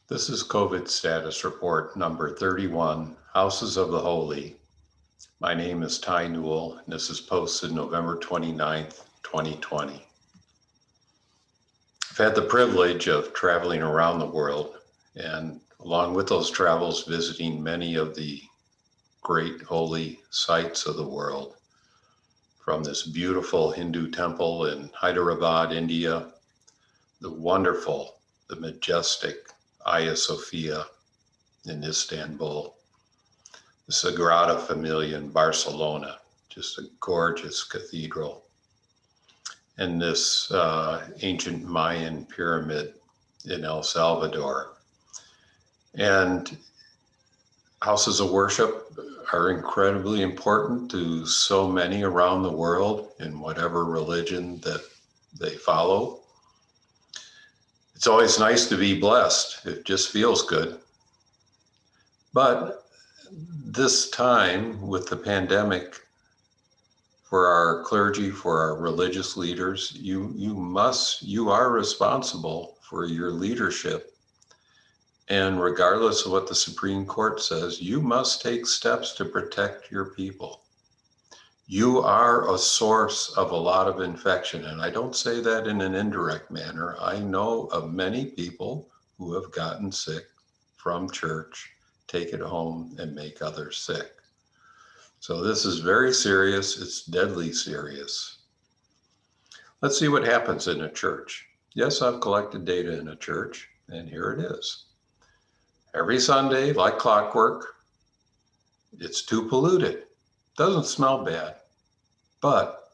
This is COVID status report number 31, Houses of the Holy. My name is Ty Newell, and this is posted November 29th, 2020. I've had the privilege of traveling around the world, and along with those travels, visiting many of the great holy sites of the world, from this beautiful Hindu temple in Hyderabad, India, the wonderful, the majestic Hagia Sophia in Istanbul, the Sagrada Familia in Barcelona, just a gorgeous cathedral, and this ancient Mayan pyramid in El Salvador. And houses of worship are incredibly important to so many around the world in whatever religion that they follow. It's always nice to be blessed. It just feels good. But this time with the pandemic, for our clergy, for our religious leaders, you are responsible for your leadership. And regardless of what the Supreme Court says, you must take steps to protect your people. You are a source of a lot of infection. And I don't say that in an indirect manner. I know of many people who have gotten sick from church, take it home, and make others sick. So this is very serious. It's deadly serious. Let's see what happens in a church. Yes, I've collected data in a church, and here it is. Every Sunday, like clockwork, it's too polluted. Doesn't smell bad, but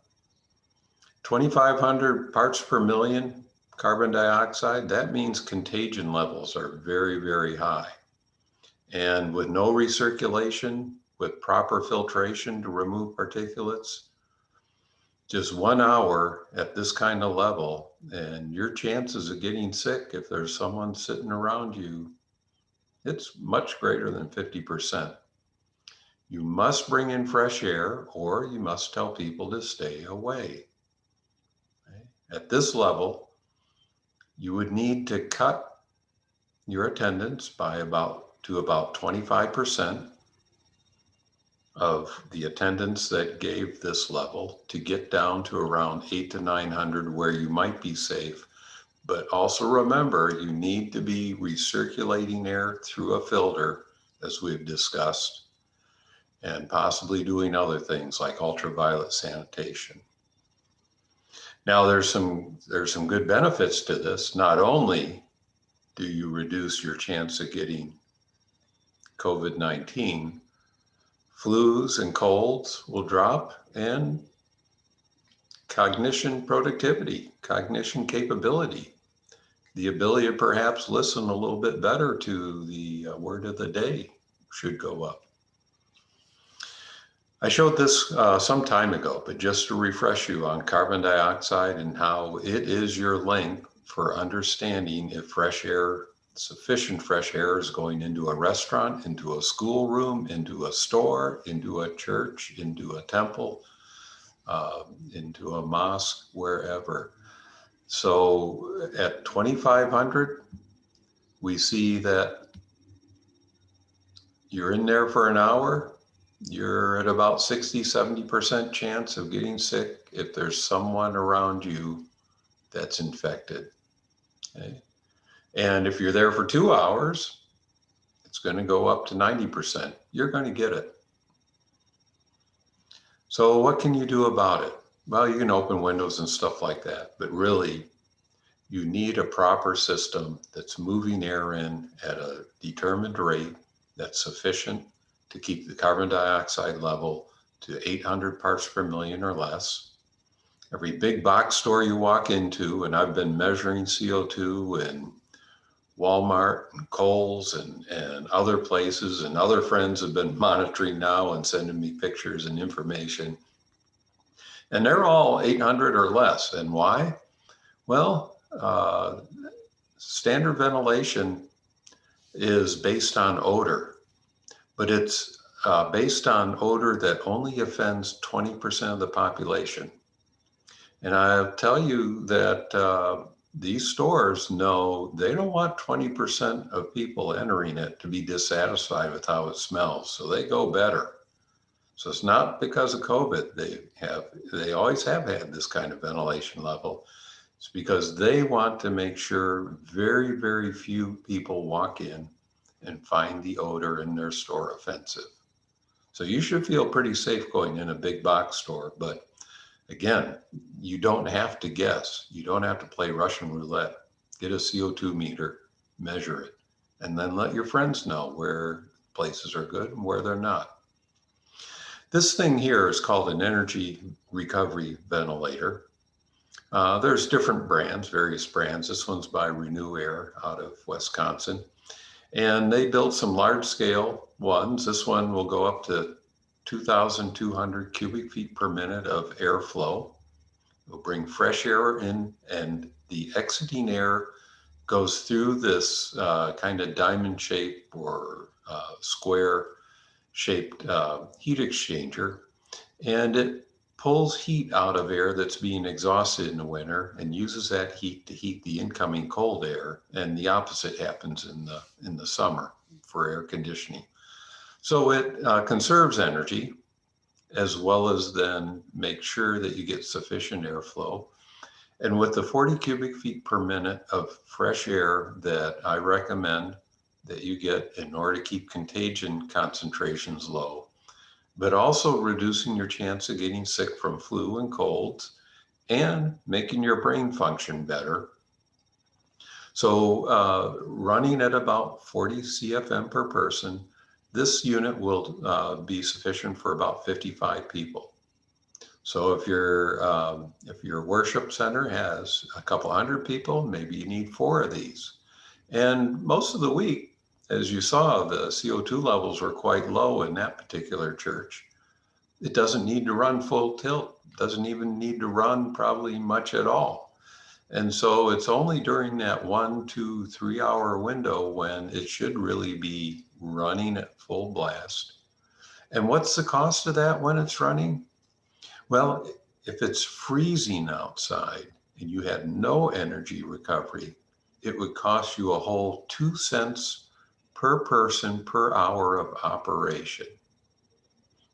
2,500 parts per million carbon dioxide, that means contagion levels are very, very high. And with no recirculation, with proper filtration to remove particulates, just 1 hour at this kind of level, and your chances of getting sick, if there's someone sitting around you, it's much greater than 50%. You must bring in fresh air, or you must tell people to stay away. Okay? At this level, you would need to cut your attendance by about 25% of the attendance that gave this level to get down to around 800 to 900 where you might be safe. But also remember, you need to be recirculating air through a filter, as we've discussed, and possibly doing other things like ultraviolet sanitation. Now, there's some good benefits to this. Not only do you reduce your chance of getting COVID-19, flus and colds will drop, and cognition productivity, cognition capability, the ability to perhaps listen a little bit better to the word of the day should go up. I showed this some time ago, but just to refresh you on carbon dioxide and how it is your link for understanding if sufficient fresh air is going into a restaurant, into a schoolroom, into a store, into a church, into a temple, into a mosque, wherever. So at 2,500, we see that you're in there for an hour, you're at about 60, 70% chance of getting sick if there's someone around you that's infected. Okay? And if you're there for 2 hours, it's going to go up to 90%. You're going to get it. So what can you do about it? Well, you can open windows and stuff like that, but really, you need a proper system that's moving air in at a determined rate that's sufficient to keep the carbon dioxide level to 800 parts per million or less. Every big box store you walk into, and I've been measuring CO2 in Walmart and Kohl's and other places, and other friends have been monitoring now and sending me pictures and information. And they're all 800 or less. And why? Well, standard ventilation is based on odor, but it's based on odor that only offends 20% of the population. And I'll tell you that these stores know they don't want 20% of people entering it to be dissatisfied with how it smells. So they go better. So it's not because of COVID. They always have had this kind of ventilation level. It's because they want to make sure very, very few people walk in and find the odor in their store offensive. So you should feel pretty safe going in a big box store. But again, you don't have to guess. You don't have to play Russian roulette. Get a CO2 meter, measure it, and then let your friends know where places are good and where they're not. This thing here is called an energy recovery ventilator. There's different brands, various brands. This one's by Renew Air out of Wisconsin. And they built some large scale ones. This one will go up to 2,200 cubic feet per minute of airflow. It will bring fresh air in, and the exiting air goes through this kind of diamond shape or square shaped heat exchanger, and it pulls heat out of air that's being exhausted in the winter and uses that heat to heat the incoming cold air. And the opposite happens in the summer for air conditioning. So it conserves energy as well as then make sure that you get sufficient airflow. And with the 40 cubic feet per minute of fresh air that I recommend that you get in order to keep contagion concentrations low, but also reducing your chance of getting sick from flu and colds and making your brain function better. So running at about 40 CFM per person, this unit will be sufficient for about 55 people. So if your worship center has a couple hundred people, maybe you need 4 of these. And most of the week, as you saw, the CO2 levels were quite low in that particular church. It doesn't need to run full tilt, doesn't even need to run probably much at all. And so it's only during that 1, 2, 3 hour window when it should really be running at full blast. And what's the cost of that when it's running? Well, if it's freezing outside and you had no energy recovery, it would cost you a whole 2 cents per person per hour of operation.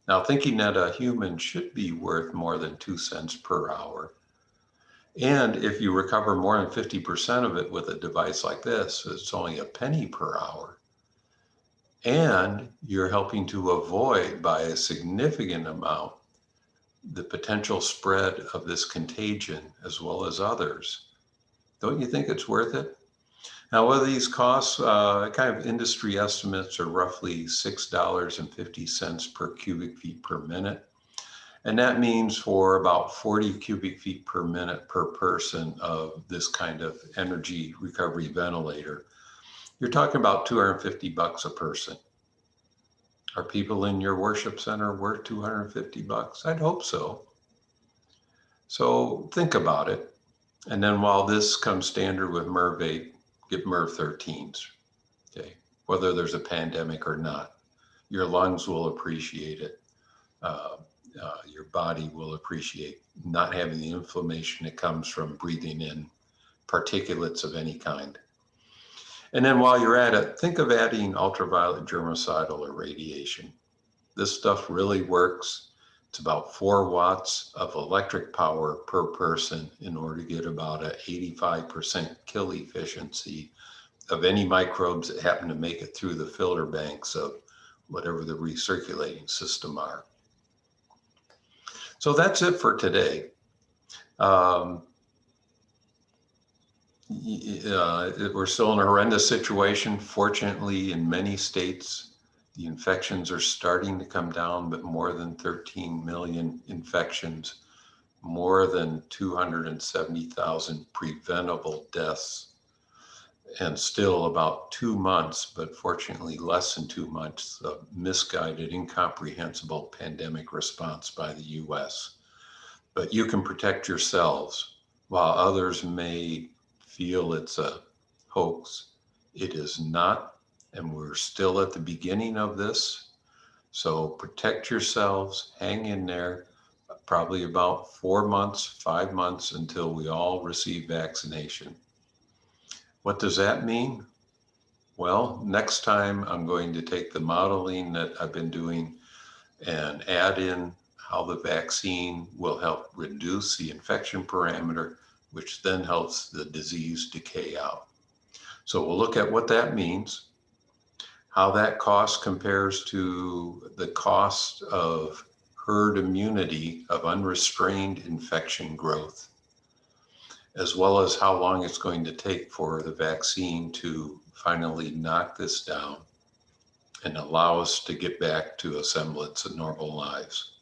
Now, thinking that a human should be worth more than 2 cents per hour, and if you recover more than 50% of it with a device like this, it's only a penny per hour. And you're helping to avoid by a significant amount the potential spread of this contagion as well as others. Don't you think it's worth it? Now, what are these costs? Kind of industry estimates are roughly $6.50 per cubic feet per minute. And that means for about 40 cubic feet per minute per person of this kind of energy recovery ventilator, you're talking about $250 a person. Are people in your worship center worth $250? I'd hope so. So think about it. And then while this comes standard with MERV 8, get MERV 13s, okay? Whether there's a pandemic or not, your lungs will appreciate it. Your body will appreciate not having the inflammation that comes from breathing in particulates of any kind. And then while you're at it, think of adding ultraviolet germicidal or radiation. This stuff really works. It's about 4 watts of electric power per person in order to get about an 85% kill efficiency of any microbes that happen to make it through the filter banks of whatever the recirculating system are. So that's it for today. We're still in a horrendous situation. Fortunately, in many states, the infections are starting to come down, but more than 13 million infections, more than 270,000 preventable deaths, and still about 2 months, but fortunately less than 2 months, of misguided, incomprehensible pandemic response by the US. But you can protect yourselves while others may feel it's a hoax. It is not, and we're still at the beginning of this. So protect yourselves, hang in there, probably about 4 months, 5 months until we all receive vaccination. What does that mean? Well, next time I'm going to take the modeling that I've been doing and add in how the vaccine will help reduce the infection parameter, which then helps the disease decay out. So we'll look at what that means, how that cost compares to the cost of herd immunity of unrestrained infection growth, as well as how long it's going to take for the vaccine to finally knock this down and allow us to get back to a semblance of normal lives.